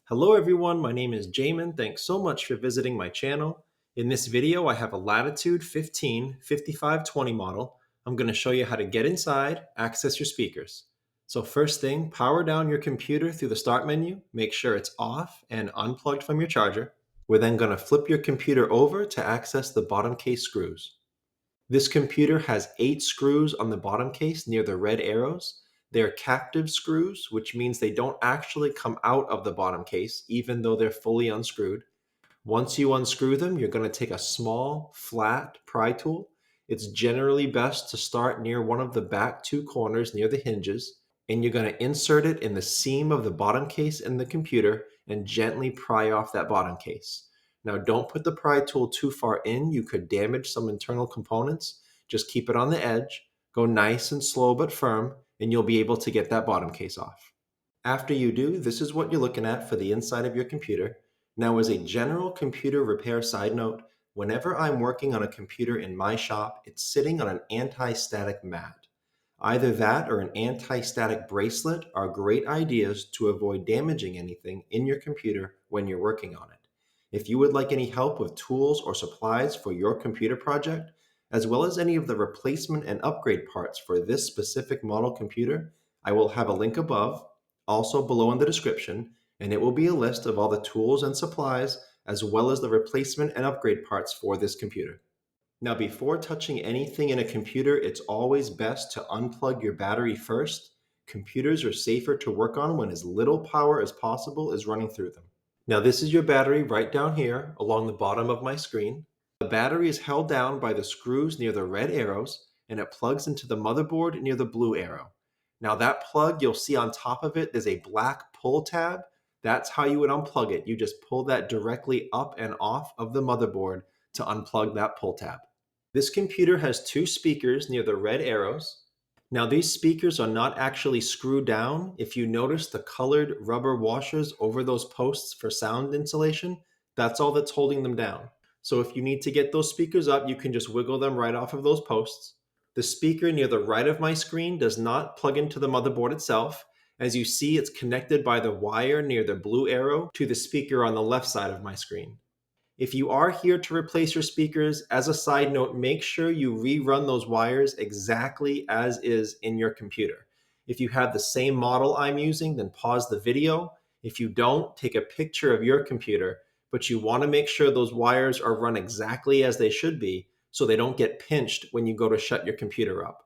Hello everyone, my name is Jamin. Thanks so much for visiting my channel. In this video, I have a Latitude 15 5520 model. I'm going to show you how to get inside, access your speakers. So first thing, power down your computer through the start menu, make sure it's off and unplugged from your charger. We're then going to flip your computer over to access the bottom case screws. This computer has 8 screws on the bottom case near the red arrows. They're captive screws, which means they don't actually come out of the bottom case, even though they're fully unscrewed. Once you unscrew them, you're going to take a small, flat pry tool. It's generally best to start near one of the back 2 corners near the hinges, and you're going to insert it in the seam of the bottom case in the computer and gently pry off that bottom case. Now, don't put the pry tool too far in. You could damage some internal components. Just keep it on the edge. Go nice and slow but firm, and you'll be able to get that bottom case off. After you do, this is what you're looking at for the inside of your computer. Now, as a general computer repair side note, whenever I'm working on a computer in my shop, it's sitting on an anti-static mat. Either that or an anti-static bracelet are great ideas to avoid damaging anything in your computer when you're working on it. If you would like any help with tools or supplies for your computer project, as well as any of the replacement and upgrade parts for this specific model computer, I will have a link above, also below in the description, and it will be a list of all the tools and supplies, as well as the replacement and upgrade parts for this computer. Now, before touching anything in a computer, it's always best to unplug your battery first. Computers are safer to work on when as little power as possible is running through them. Now, this is your battery right down here along the bottom of my screen. The battery is held down by the screws near the red arrows, and it plugs into the motherboard near the blue arrow. Now, that plug, you'll see on top of it, there's a black pull tab. That's how you would unplug it. You just pull that directly up and off of the motherboard to unplug that pull tab. This computer has 2 speakers near the red arrows. Now, these speakers are not actually screwed down. If you notice the colored rubber washers over those posts for sound insulation, that's all that's holding them down. So if you need to get those speakers up, you can just wiggle them right off of those posts. The speaker near the right of my screen does not plug into the motherboard itself. As you see, it's connected by the wire near the blue arrow to the speaker on the left side of my screen. If you are here to replace your speakers, as a side note, make sure you rerun those wires exactly as is in your computer. If you have the same model I'm using, then pause the video. If you don't, take a picture of your computer, but you want to make sure those wires are run exactly as they should be so they don't get pinched when you go to shut your computer up.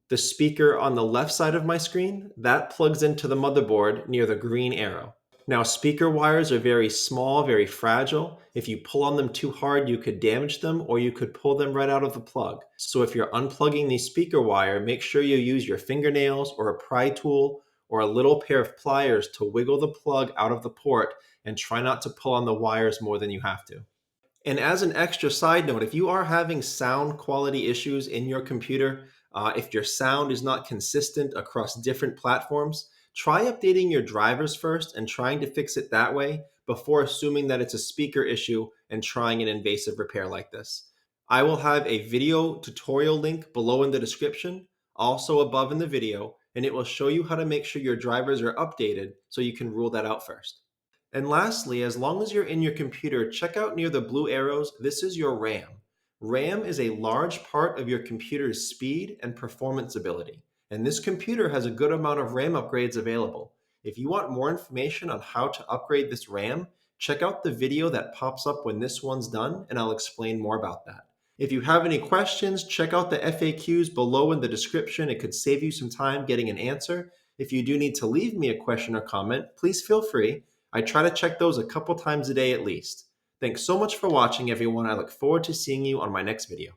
The speaker on the left side of my screen, that plugs into the motherboard near the green arrow. Now, speaker wires are very small, very fragile. If you pull on them too hard, you could damage them, or you could pull them right out of the plug. So if you're unplugging the speaker wire, make sure you use your fingernails or a pry tool or a little pair of pliers to wiggle the plug out of the port, and try not to pull on the wires more than you have to. And as an extra side note, if you are having sound quality issues in your computer, if your sound is not consistent across different platforms, try updating your drivers first and trying to fix it that way before assuming that it's a speaker issue and trying an invasive repair like this. I will have a video tutorial link below in the description, also above in the video, and it will show you how to make sure your drivers are updated so you can rule that out first. And lastly, as long as you're in your computer, check out near the blue arrows, this is your RAM. RAM is a large part of your computer's speed and performance ability. And this computer has a good amount of RAM upgrades available. If you want more information on how to upgrade this RAM, check out the video that pops up when this one's done, and I'll explain more about that. If you have any questions, check out the FAQs below in the description. It could save you some time getting an answer. If you do need to leave me a question or comment, please feel free. I try to check those a couple times a day at least. Thanks so much for watching, everyone. I look forward to seeing you on my next video.